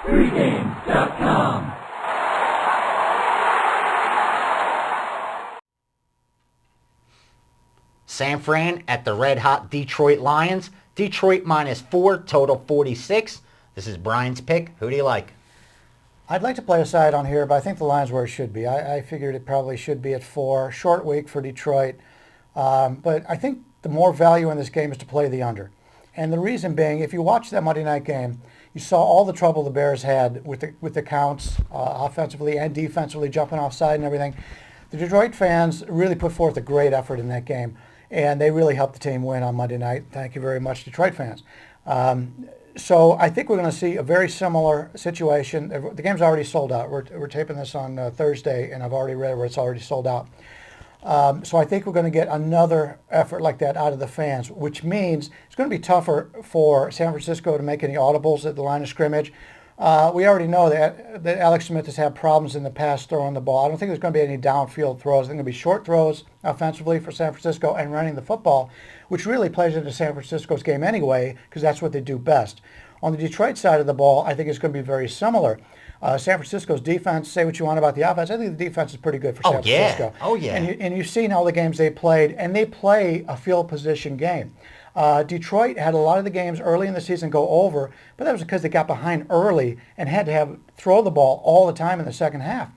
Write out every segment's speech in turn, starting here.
Pregame.com. San Fran at the red-hot Detroit Lions. Detroit -4, total 46. This is Brian's pick. Who do you like? I'd like to play a side on here, but I think the line's where it should be. I figured it probably should be at 4. Short week for Detroit. But I think the more value in this game is to play the under. And the reason being, if you watch that Monday night game, you saw all the trouble the Bears had with the counts, offensively and defensively, jumping offside and everything. The Detroit fans really put forth a great effort in that game, and they really helped the team win on Monday night. Thank you very much, Detroit fans. So I think we're going to see a very similar situation. The game's already sold out. We're taping this on Thursday, and I've already read where it's already sold out. So I think we're going to get another effort like that out of the fans, which means it's going to be tougher for San Francisco to make any audibles at the line of scrimmage. We already know that Alex Smith has had problems in the past throwing the ball. I don't think there's going to be any downfield throws. I think there'll be short throws offensively for San Francisco and running the football, which really plays into San Francisco's game anyway, because that's what they do best. On the Detroit side of the ball, I think it's going to be very similar. San Francisco's defense, say what you want about the offense, I think the defense is pretty good for San Francisco. Oh, yeah. And you've seen all the games they played, and they play a field position game. Detroit had a lot of the games early in the season go over, but that was because they got behind early and had to throw the ball all the time in the second half.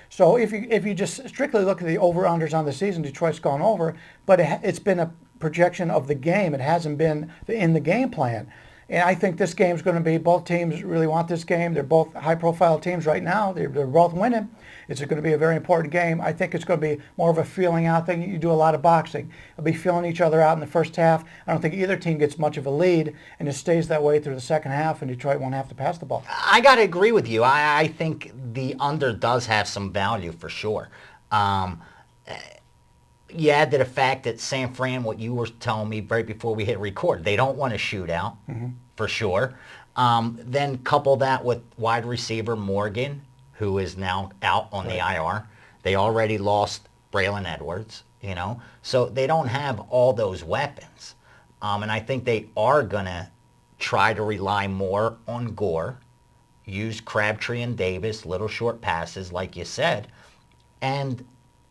So if you just strictly look at the over-unders on the season, Detroit's gone over, but it's been a projection of the game. It hasn't been in the game plan. And I think this game's going to be, both teams really want this game. They're both high-profile teams right now. They're both winning. It's going to be a very important game. I think it's going to be more of a feeling out thing. You do a lot of boxing. They'll be feeling each other out in the first half. I don't think either team gets much of a lead, and it stays that way through the second half, and Detroit won't have to pass the ball. I got to agree with you. I think the under does have some value for sure. You add to the fact that San Fran, what you were telling me right before we hit record, they don't want a shootout, for sure. Then couple that with wide receiver Morgan, who is now out on the IR. They already lost Bryan Edwards, so they don't have all those weapons. And I think they are going to try to rely more on Gore, use Crabtree and Davis, little short passes, like you said, and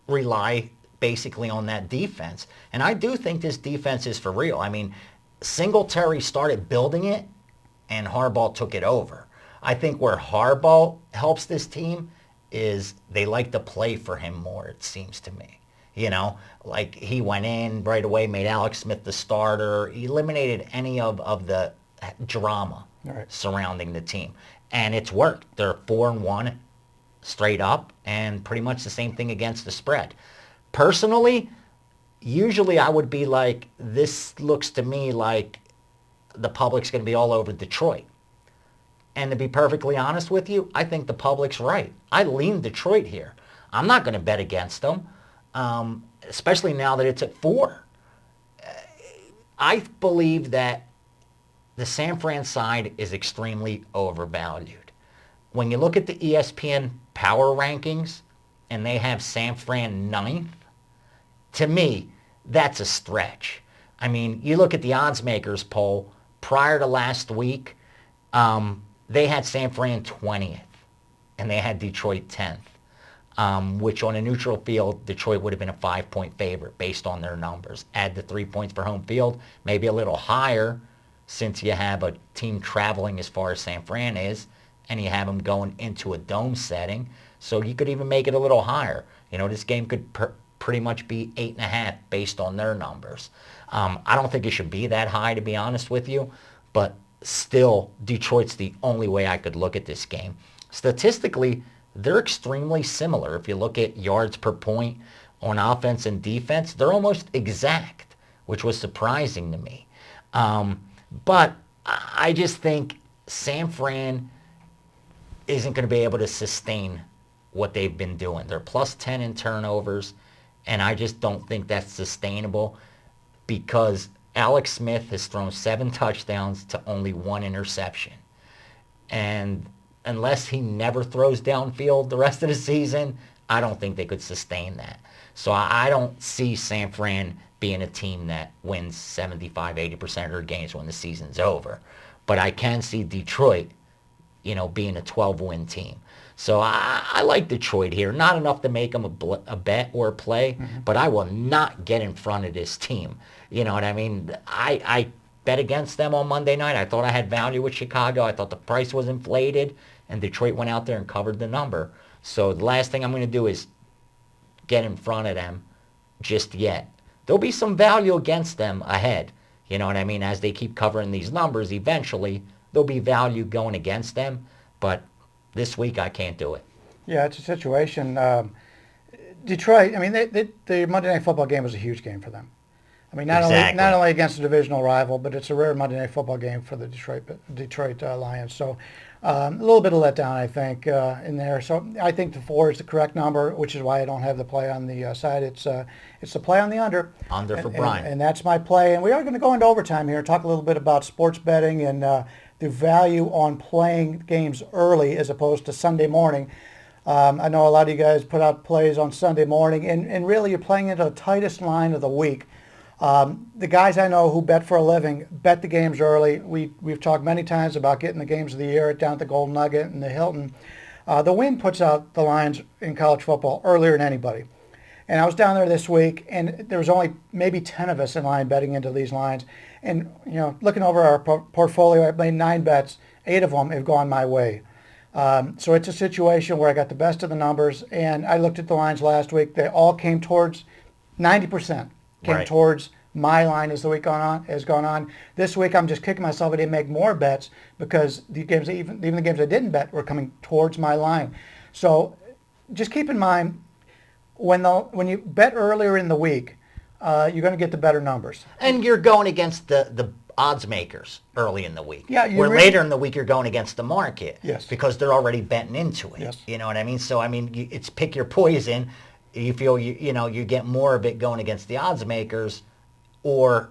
rely basically on that defense. And I do think this defense is for real. I mean, Singletary started building it, and Harbaugh took it over. I think where Harbaugh helps this team is they like to play for him more, it seems to me. Like he went in right away, made Alex Smith the starter, eliminated any of the drama surrounding the team. And it's worked. They're 4-1 straight up, and pretty much the same thing against the spread. Personally, usually I would be like, this looks to me like the public's going to be all over Detroit. And to be perfectly honest with you, I think the public's right. I lean Detroit here. I'm not going to bet against them, especially now that it's at 4. I believe that the San Fran side is extremely overvalued. When you look at the ESPN power rankings, and they have San Fran 9th, to me, that's a stretch. I mean, you look at the odds makers poll prior to last week, they had San Fran 20th, and they had Detroit 10th, which on a neutral field, Detroit would have been a 5-point favorite based on their numbers. Add the 3 points for home field, maybe a little higher since you have a team traveling as far as San Fran is, and you have them going into a dome setting. So you could even make it a little higher. This game could pretty much be 8.5 based on their numbers. I don't think it should be that high, to be honest with you, but still, Detroit's the only way I could look at this game. Statistically, they're extremely similar. If you look at yards per point on offense and defense, they're almost exact, which was surprising to me. But I just think San Fran isn't going to be able to sustain what they've been doing. They're plus 10 in turnovers, and I just don't think that's sustainable because Alex Smith has thrown 7 touchdowns to only 1 interception. And unless he never throws downfield the rest of the season, I don't think they could sustain that. So I don't see San Fran being a team that wins 75, 80% of their games when the season's over. But I can see Detroit being a 12-win team. So I like Detroit here. Not enough to make them a bet or a play, but I will not get in front of this team. You know what I mean? I bet against them on Monday night. I thought I had value with Chicago. I thought the price was inflated, and Detroit went out there and covered the number. So the last thing I'm going to do is get in front of them just yet. There'll be some value against them ahead. You know what I mean? As they keep covering these numbers, eventually there'll be value going against them, but this week I can't do it. Yeah, it's a situation. Detroit, I mean, the Monday Night Football game was a huge game for them. I mean, not only against a divisional rival, but it's a rare Monday Night Football game for the Detroit Lions. So a little bit of letdown, I think, in there. So I think the 4 is the correct number, which is why I don't have the play on the side. It's the play on the under. Under for Bryan. And that's my play. And we are going to go into overtime here and talk a little bit about sports betting and the value on playing games early as opposed to Sunday morning. I know a lot of you guys put out plays on Sunday morning, and really you're playing into the tightest line of the week. The guys I know who bet for a living bet the games early. We've talked many times about getting the games of the year down at the Golden Nugget and the Hilton. The Wynn puts out the lines in college football earlier than anybody. And I was down there this week, and there was only maybe 10 of us in line betting into these lines. And, looking over our portfolio, I've made 9 bets. 8 of them have gone my way. So it's a situation where I got the best of the numbers, and I looked at the lines last week. They all came towards 90%. Came towards my line as the week has gone on. This week I'm just kicking myself. I didn't make more bets because the games, even the games I didn't bet, were coming towards my line. So just keep in mind when you bet earlier in the week, you're going to get the better numbers. And you're going against the odds makers early in the week. Yeah, where later in the week you're going against the market. Yes. Because they're already betting into it. Yes. You know what I mean? So it's pick your poison. You feel you get more of it going against the odds makers, or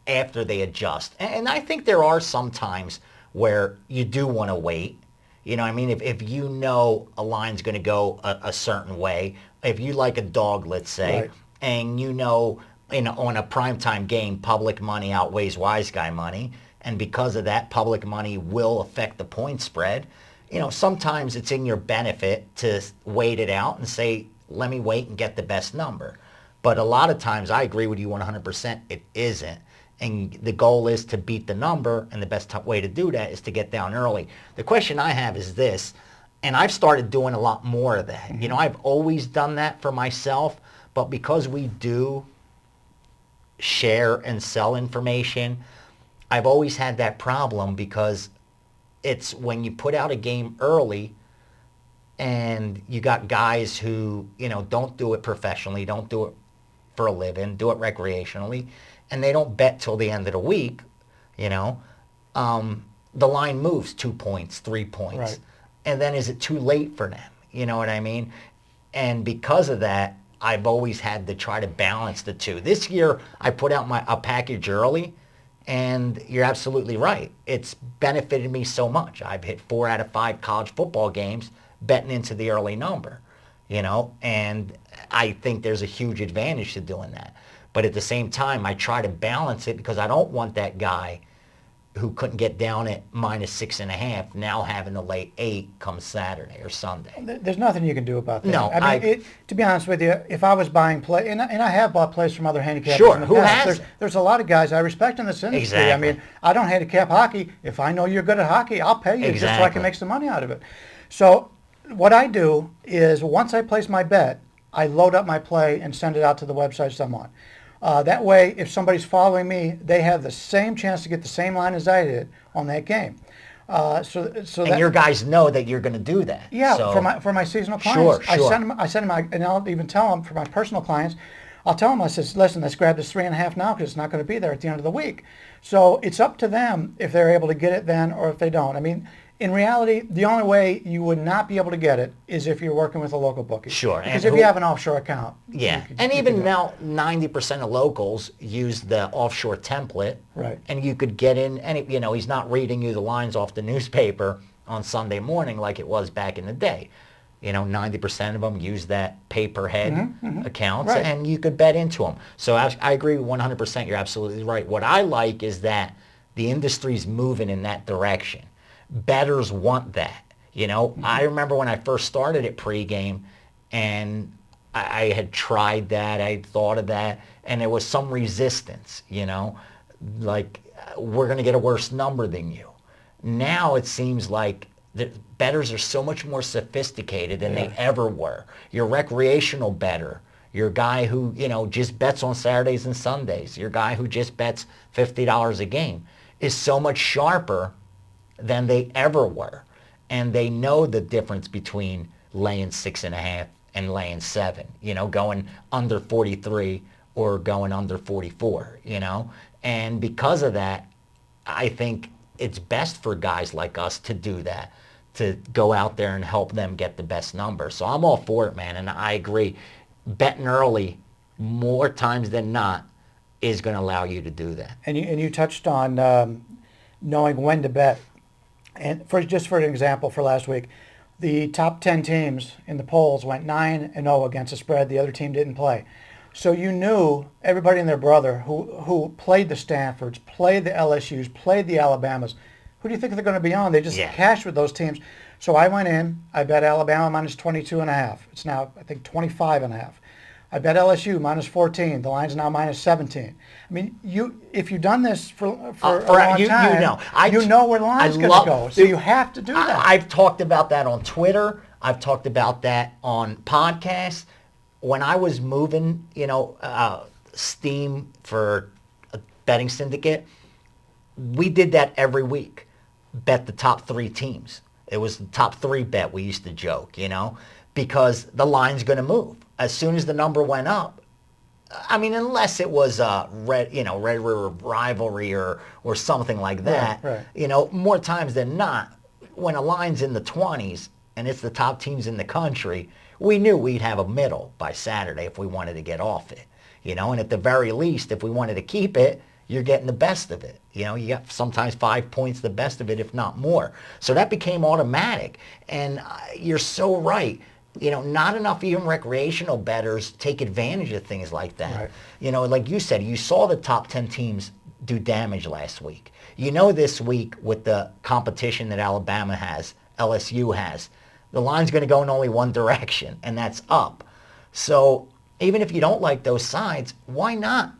after they adjust. And I think there are some times where you do want to wait. You know what I mean? If a line's going to go a certain way, if you like a dog, let's say, right, and on a primetime game, public money outweighs wise guy money, and because of that, public money will affect the point spread. Sometimes it's in your benefit to wait it out and say, let me wait and get the best number. But a lot of times, I agree with you 100%, it isn't. And the goal is to beat the number, and the best way to do that is to get down early. The question I have is this, and I've started doing a lot more of that. Mm-hmm. I've always done that for myself, but because we do share and sell information, I've always had that problem, because it's when you put out a game early and you got guys who, don't do it professionally, don't do it for a living, do it recreationally, and they don't bet till the end of the week, the line moves 2 points, 3 points. Right. And then is it too late for them? You know what I mean? And because of that, I've always had to try to balance the two. This year, I put out a package early, and you're absolutely right. It's benefited me so much. I've hit 4 out of 5 college football games betting into the early number, and I think there's a huge advantage to doing that. But at the same time, I try to balance it, because I don't want that guy who couldn't get down at -6.5 now having to lay 8 come Saturday or Sunday. There's nothing you can do about that. No, to be honest with you, if I was buying play, and I have bought plays from other handicappers. Sure, in the who past, has? There's a lot of guys I respect in this industry. Exactly. I mean, I don't handicap hockey. If I know you're good at hockey, I'll pay you just so I Exactly. can make some money out of it. So what I do is, once I place my bet, I load up my play and send it out to the websites I'm on. That way, if somebody's following me, they have the same chance to get the same line as I did on that game. So and your guys know that you're going to do that. Yeah, so. for my seasonal clients. Sure. I send them, and I'll even tell them for my personal clients, I'll tell them, I says, listen, let's grab this 3.5 now, because it's not going to be there at the end of the week. So it's up to them if they're able to get it then, or if they don't. I mean, in reality, the only way you would not be able to get it is if you're working with a local bookie. Sure. Because if you have an offshore account. Yeah. And even now, 90% of locals use the offshore template. Right. And you could get in, and he's not reading you the lines off the newspaper on Sunday morning like it was back in the day. 90% of them use that pay-per-head accounts, Right. and you could bet into them. So I agree 100%. You're absolutely right. What I like is that the industry's moving in that direction. Bettors want that. You know, I remember when I first started at pregame, and I had tried that, I thought of that, and there was some resistance, you know, like, we're going to get a worse number than you. Now it seems like the bettors are so much more sophisticated than they ever were. Your recreational bettor, your guy who, you know, just bets on Saturdays and Sundays, your guy who just bets $50 a game, is so much sharper than they ever were. And they know the difference between laying 6.5 and laying 7, you know, going under 43 or going under 44, you know. And because of that, I think it's best for guys like us to do that, to go out there and help them get the best number. So I'm all for it, man, and I agree. Betting early, more times than not, is going to allow you to do that. And you touched on knowing when to bet. And just for an example, for last week, the top 10 teams in the polls went 9-0 against the spread. The other team didn't play. So you knew everybody and their brother who played the Stanfords, played the LSUs, played the Alabamas. Who do you think they're going to be on? They just cashed with those teams. So I went in, I bet Alabama minus 22.5. It's now, I think, 25.5. I bet LSU minus 14. The line's now minus 17. I mean, if you've done this for a long time, you know where the line's going to go. So you have to do that. I've talked about that on Twitter. I've talked about that on podcasts. When I was moving, you know, steam for a betting syndicate, we did that every week. Bet the top 3 teams. It was the top 3 bet, we used to joke, you know, because the line's going to move. As soon as the number went up, I mean, unless it was a Red River rivalry or something like that, right. You know, more times than not, when a line's in the 20s and it's the top teams in the country, we knew we'd have a middle by Saturday if we wanted to get off it, you know, and at the very least, if we wanted to keep it, you're getting the best of it. You know, you got sometimes 5 points the best of it, if not more. So that became automatic. And you're so right. You know, not enough even recreational bettors take advantage of things like that. Right. You know, like you said, you saw the top 10 teams do damage last week. You know, this week with the competition that Alabama has, LSU has, the line's going to go in only one direction, and that's up. So even if you don't like those sides, why not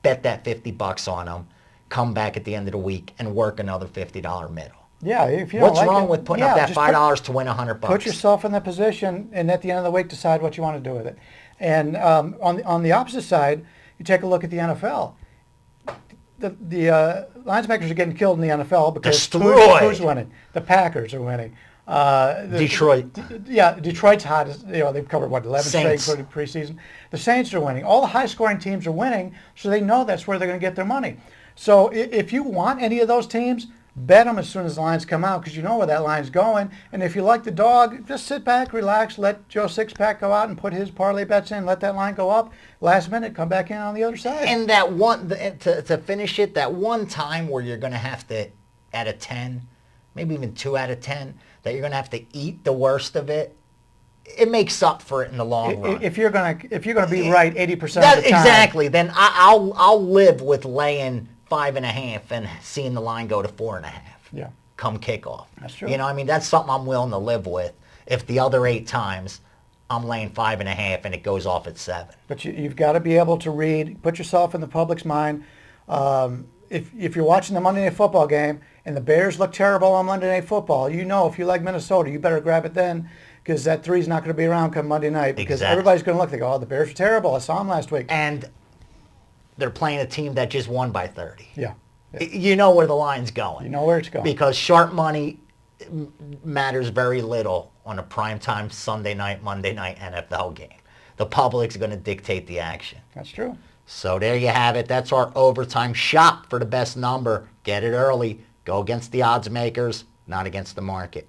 bet that $50 on them, come back at the end of the week, and work another $50 middle? Yeah, if you don't What's like wrong it, with putting up that $5 to win $100? Put yourself in that position, and at the end of the week, decide what you want to do with it. And on the opposite side, you take a look at the NFL. The lines makers are getting killed in the NFL because who's winning? The Packers are winning. Detroit. Detroit's hot. You know, they've covered 11 straight for the preseason. The Saints are winning. All the high-scoring teams are winning, so they know that's where they're going to get their money. So if you want any of those teams, bet them as soon as the lines come out because you know where that line's going. And if you like the dog, just sit back, relax, let Joe Sixpack go out and put his parlay bets in, let that line go up. Last minute, come back in on the other side. And that one, to finish it, that one time where you're going to have to, out of 10, maybe even 2 out of 10, that you're going to have to eat the worst of it, it makes up for it in the long run. If you're going to be right 80% of the time. Exactly. Then I'll live with laying 5.5 and seeing the line go to 4.5. Yeah. Come kickoff. That's true. You know, I mean, that's something I'm willing to live with. If the other 8 times I'm laying 5.5 and it goes off at 7. But you've got to be able to read, put yourself in the public's mind. If you're watching the Monday Night Football game and the Bears look terrible on Monday Night Football, you know if you like Minnesota, you better grab it then because that 3's not going to be around come Monday night because everybody's going to look. They go, oh, the Bears are terrible. I saw them last week. And they're playing a team that just won by 30. Yeah. You know where the line's going. You know where it's going. Because sharp money matters very little on a primetime Sunday night, Monday night NFL game. The public's going to dictate the action. That's true. So there you have it. That's our overtime shot for the best number. Get it early. Go against the odds makers, not against the market.